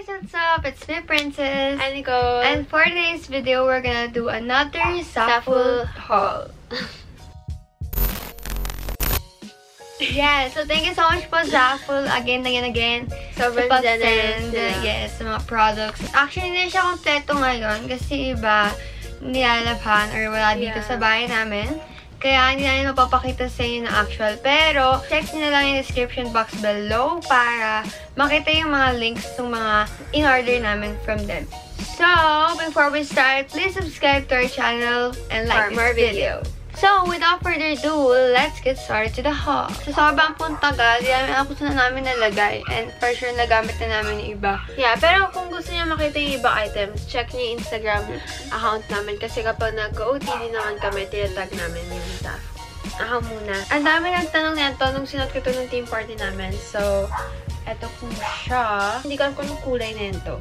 guys, what's up? It's me, Princess. And Nicole. And for today's video, we're gonna do another Zaful haul. Yeah, so thank you so much po, Zaful, again and again. Sobrang sa generous pag-send, nila. yes, sa mga products. Actually, hindi siya kompleto ngayon kasi iba nilalabhan or wala dito sa bahay namin. Kaya hindi namin mapapakita sa inyo na actual. Pero, check nyo na lang yung description box below para makita yung mga links ng mga in-order namin from them. So, before we start, please subscribe to our channel and like For more this video. So, without further ado, let's get started to the haul. So, sobrang pong tagal, di namin ako na namin nalagay. And for sure, nagamit na namin yung iba. Yeah, pero kung gusto niya makita yung iba items, check niyo yung Instagram account namin. Kasi kapag nag-OOTD naman kami, tinatag namin yung stuff. Ako muna. Ang dami nagtanong nito nung sinot ko ito ng team party namin. So, eto po siya. Hindi ko alam kung anong kulay na ito.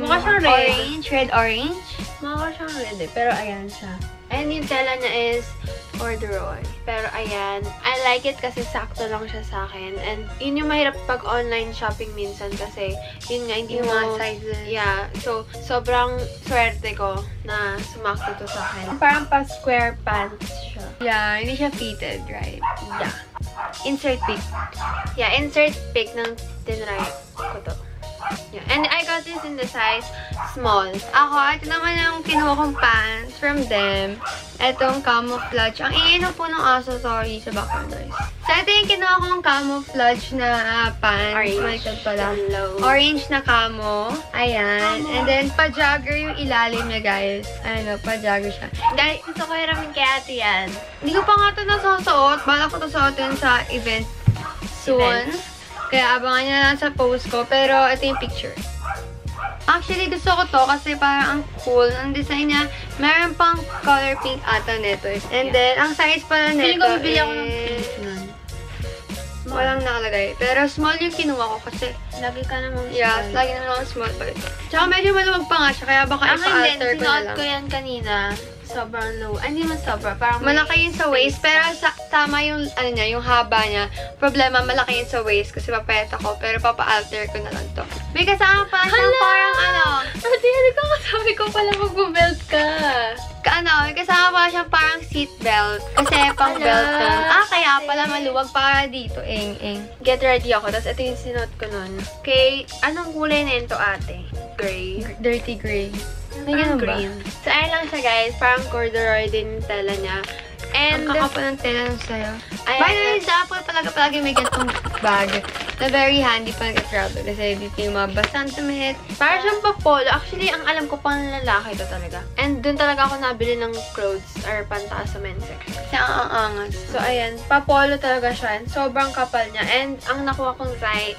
Mukha siyang red. Orange, red-orange. Mukha siyang red eh, pero ayan siya. And yung tela niya is corduroy. Pero ayan, I like it kasi sakto lang siya sa akin. And yun yung mahirap pag online shopping minsan kasi yun nga, hindi Yung mo... mga sizes. Yeah, so sobrang swerte ko na sumakto to sa akin. Parang pa-square pants siya. Yeah, hindi siya fitted, right? Yeah. Insert pic. Yeah, insert pic ng tinry ko to. Yeah. And I got this in the size small. Ako, ito naman yung kinuha kong pants from them. Itong camouflage. Ang ingay po ng aso, sorry sa background noise. So, ito yung kinuha kong camouflage na pants. Orange. Baliktad pala. Low. Orange na camo. Ayan. Camo. And then, pa-jogger yung ilalim niya, guys. Ano, pa-jogger siya. Guys, gusto ko hiramin kay ate yan. Hindi ko pa nga ito nasusuot. Bala ko ito suotin sa event soon. Kaya abangan niya lang sa post ko. Pero, ito yung picture. Actually, gusto ko to kasi parang ang cool. Ang design niya, meron pang color pink ata nito. And then, ang size pala nito Feeling ko bibili ako ng pink nun. walang nakalagay. Pero small yung kinuha ko kasi, Lagi ka namang yes, lagi naman ako small pa rin. Tsaka medyo maluwag pa nga siya, kaya baka Ang ipa-alter din, ko na sinuot lang. ko yan kanina. Sobrang low. Ay, hindi man sobra. Parang Malaki yun sa waist, pero tama yung, ano niya, yung haba niya. Problema, malaki yun sa waist kasi papayat ako, pero papa-alter ko na lang to. May kasama pa siyang parang ano, Ate, hindi ko kasabi ko pala mag-belt ka. may kasama pa siyang parang seat belt. Kasi pang belt yun. Kaya pala maluwag para dito, eng. Get ready ako. Tapos ito yung sinuot ko nun. Okay, anong kulay na ito, ate? Gray. Dirty gray. May Parang ganun ba? green. So, ayun lang siya, guys. Parang corduroy din yung tela niya. And, Ang kakapal ng tela ng sayo. Ayan. By the way, Zaful palagi may ganitong bag na very handy pa nag-travel kasi dito yung mga basang damit. parang siyang pa-polo. Actually, ang alam ko pang lalaki ito talaga. And dun talaga ako nabili ng clothes or pantaas sa men's section. Kasi ang angas. So, ayan. Pa-polo talaga siya. And sobrang kapal niya. And ang nakuha kong size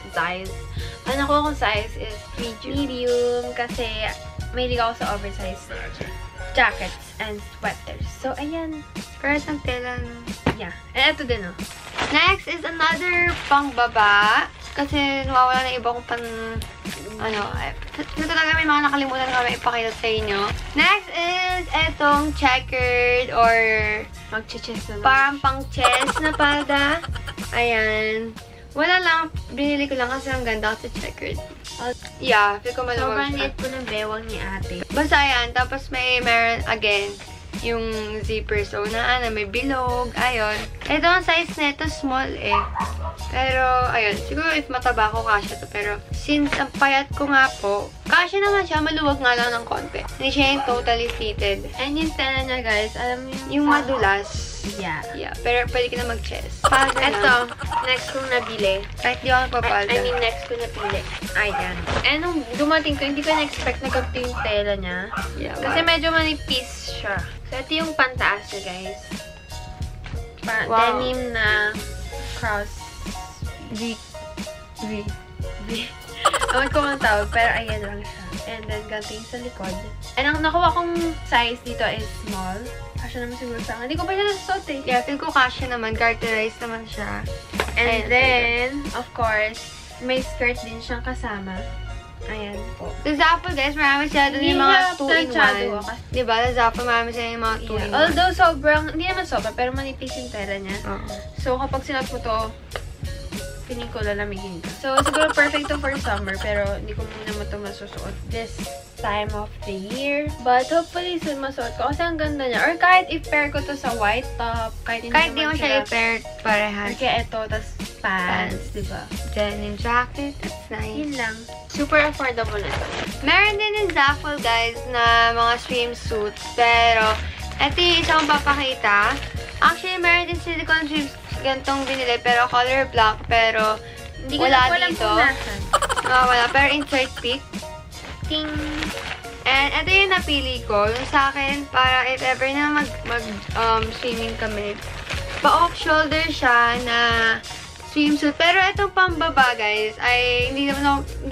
is medium kasi mahilig ako sa oversized jackets and sweaters. So, ayan. Parang ang tela. Yeah. And ito din, oh. Next is another pang-baba. Kasi nawawala na iba kong ito talaga may mga nakalimutan kami ipakita sa inyo. Next is etong checkered or Mag-chest na lang. parang pang-chest na palda. Ayan. Wala lang. Binili ko lang kasi ang ganda kasi checkered. Yeah, feel ko maluwag Sobrang siya. liit po ng bewang ni ate. Basta yan. Tapos meron again yung zipper. So, may bilog. Ayun. Ito ang size nito, small eh. Pero, ayun. Siguro if mataba ko, kasya to. Pero, since ang payat ko nga po, kasya naman siya. Maluwag nga lang ng konti. Hindi siya yung totally fitted. And yung tela niya, guys, alam mo Yung madulas. Yeah. Yeah. Pero, pwede ka na mag-chest. Palda Ito, lang. next kong nabili. Kahit di ako papalda. I mean, next ko napili. Ayan. And nung dumating ko, hindi ko na-expect na ganito yung tela niya. Yeah, Kasi medyo manipis siya. So, ito yung pantaas niya, guys. Wow. Denim na cross. V. Ewan ko ang tawag, pero ayan lang siya. And then, ganito yung sa likod. And ang nakuha kong size dito is small. Kasya naman siguro sa akin. Hindi ko pa siya nasusuot eh. Yeah, feel ko kasya naman. Garterized naman siya. And then, of course, may skirt din siyang kasama. Ayan po. Sa Zaful, guys, marami sila doon yung mga 2-in-1. Diba? Sa Zaful, marami sila yung mga 2-in-1. Although sobrang, hindi naman sobra, pero manipis yung tela niya. Oo. So, kapag sinuot mo to, feeling ko lalamigin ka. So, siguro perfect to for summer, pero hindi ko muna ito masusuot this time of the year. But hopefully soon masuot ko kasi ang ganda niya. Or kahit i-pair ko to sa white top, kahit di mo siya i-pair parehas. Kaya ito, tas pants, diba? Denim jacket, that's nice. Yun lang. Super affordable na ito. Meron din yung Zaful, guys, na mga swimsuits. Pero, ito yung isang papakita. Actually, meron din silicone swimsuits gantong binili, pero color black. Pero, hindi wala dito. Wala. Pero insert pic. Ting! And ito yung napili ko. Yung sa akin, para if ever na swimming kami. Pa-off-shoulder siya na swimsuit. Pero itong pambaba, guys, ay hindi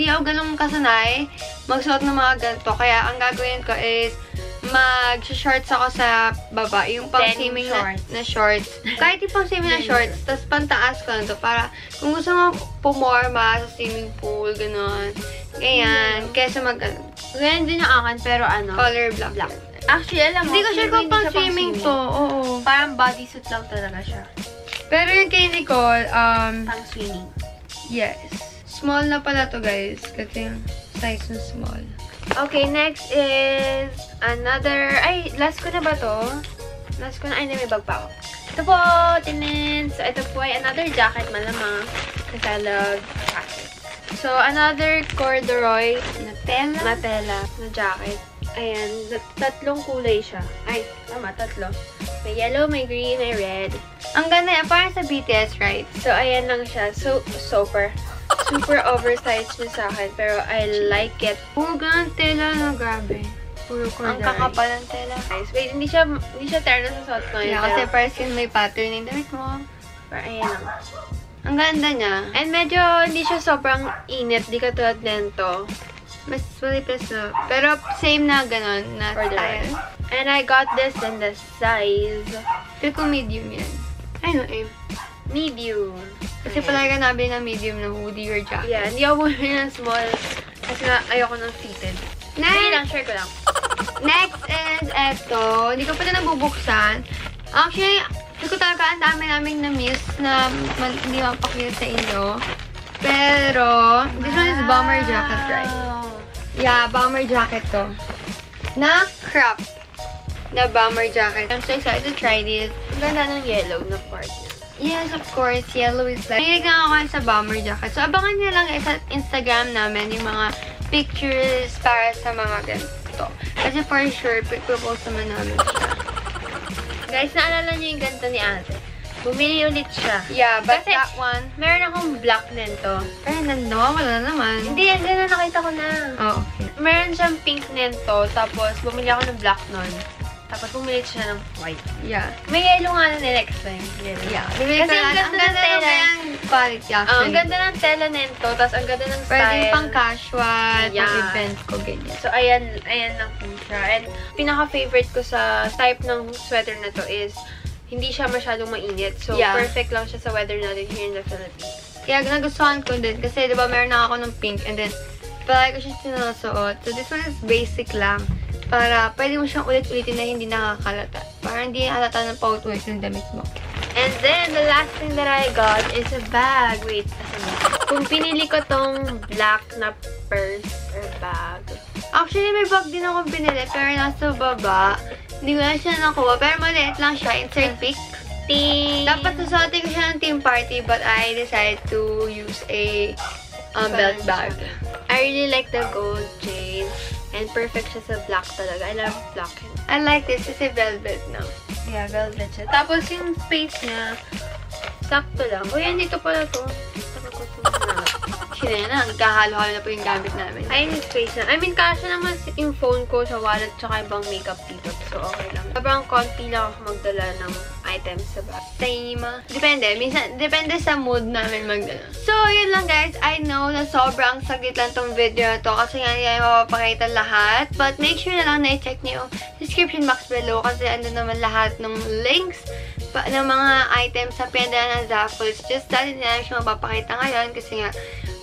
ako ganun kasanay magsuot ng mga ganito. Kaya ang gagawin ko is mag-shorts ako sa baba. Yung pang-swimming na shorts. Kahit yung pang-swimming na shorts, tapos pantaas ko lang to. Para kung gusto mo pumorma sa swimming pool, gano'n. Ganyan. Kesa ganyan din yung akin, pero color black. Actually, alam mo, hindi ko sure kung pang-swimming to. Oo. Parang bodysuit lang talaga siya. Pero yung kay Nicole, pang-swimming. Yes. Small na pala to, guys. Kasi yung size na small. Okay, next is another... Ay, last ko na ba to? Last ko na. Ay, may bag pa ako. Ito po, tinin. So, ito po ay another jacket, malamang. Kasi I love jackets. So, another corduroy na tela na jacket. Ayan, tatlong kulay siya. Ay, tama, tatlo. May yellow, may green, may red. Ang ganda yan, parang sa BTS, right? So, ayan lang siya. So, super oversized niya sa akin, pero I like it. Puro ganun tela na, grabe. Puro corduroy. Ang kakapal ng tela. Guys, wait, hindi siya terno sa suot ko. Yeah, kasi parang may pattern yung damit mo. Pero ayan lang. Ang ganda niya. And medyo hindi siya sobrang init, di katulad nito. Mas malipis na. Pero same na ganun, na style. And I got this in the size. Feel ko medium yan. Ay, no, medium. Kasi palagi ka nabili ng medium na hoodie or jacket. Yeah, hindi ako bumili ng small. Kasi nga, ayoko ng fitted. Sige lang, share ko lang. Next is eto. Hindi ko pa ito nabubuksan. Actually, hindi ko talaga ang dami naming na-miss na hindi mapakita sa inyo. Pero, this one is bomber jacket, right? Yeah, bomber jacket to. Na crop na bomber jacket. I'm so excited to try this. Ang ganda ng yellow na part niya. Yes, of course. Yellow is like... Mahilig lang ako sa bomber jacket. So, abangan nyo lang sa Instagram namin yung mga pictures para sa mga ganito. Kasi for sure, propose naman namin siya. Guys, naalala nyo yung ganito ni ate. Bumili ulit siya. Yeah, but kasi that one... Meron akong black nito. Pero nawawala naman. Hindi, yan na nakita ko na. Oh, okay. Meron siyang pink nito, tapos bumili ako ng black nun. Tapos bumili siya ng white. Yeah. May yellow nga na next time. Yeah. Kasi ang ganda ng tela. Quality, actually. Ang ganda ng tela nito, tapos ang ganda ng style. Pwede pang casual, pang event ko, ganyan. So, ayan lang po siya. And pinaka-favorite ko sa type ng sweater na to is hindi siya masyadong mainit. So, perfect lang siya sa weather natin here in the Philippines. Kaya nagustuhan ko din. Kasi, di ba, meron na ako ng pink and then, palagi ko siya sinusuot. So, this one is basic lang. Para pwede mo siyang ulit-ulitin na hindi nakakalata. Para hindi halata ng pautulit ng damit mo. And then, the last thing that I got is a bag. Wait, kung pinili ko tong black na purse or bag. Actually, may bag din ako binili, pero nasa baba. Hindi ko na siya nakuha, pero maliit lang siya. Insert pic. Ting! Dapat susuotin ko siya ng team party, but I decided to use a belt bag. I really like the gold chain. And perfect siya sa black talaga. I love black. I like this. It's a velvet now. Yeah, velvet siya. Tapos yung space niya, sakto lang. Uy, andito pala to. Sila na, nagkahalo-halo na po yung gamit namin. Ayun yung space na. I mean, kasha naman yung phone ko sa wallet tsaka ibang makeup dito. So, okay lang. Sobrang konti lang ako magdala ng items sa bag. Same. Depende. Minsan, depende sa mood namin magdala. So, yun lang guys. I know na sobrang saglit lang tong video na to kasi nga hindi namin mapapakita lahat. But make sure na lang na i-check niyo yung description box below kasi andun naman lahat ng links ng mga items sa pinadala ng Zaful. Just dahil hindi namin siya mapapakita ngayon kasi nga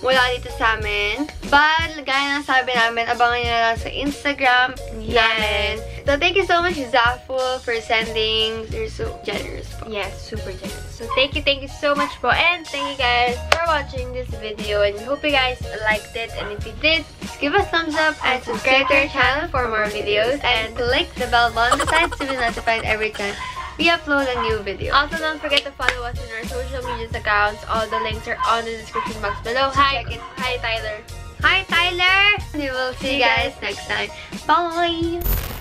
wala dito sa amin. But, gaya ng sabi namin, abangan nyo na lang sa Instagram namin. So, thank you so much, Zaful, for sending. You're so generous po. Yes, super generous. So, So thank you so much po. And thank you guys for watching this video. And hope you guys liked it. And if you did, just give us thumbs up and subscribe to our channel for more videos. And click the bell on the side to be notified every time we upload a new video. Also, don't forget to follow us in our social media accounts. All the links are on the description box below. Hi, Tyler. Hi, Tyler. We will see you guys next time. Bye.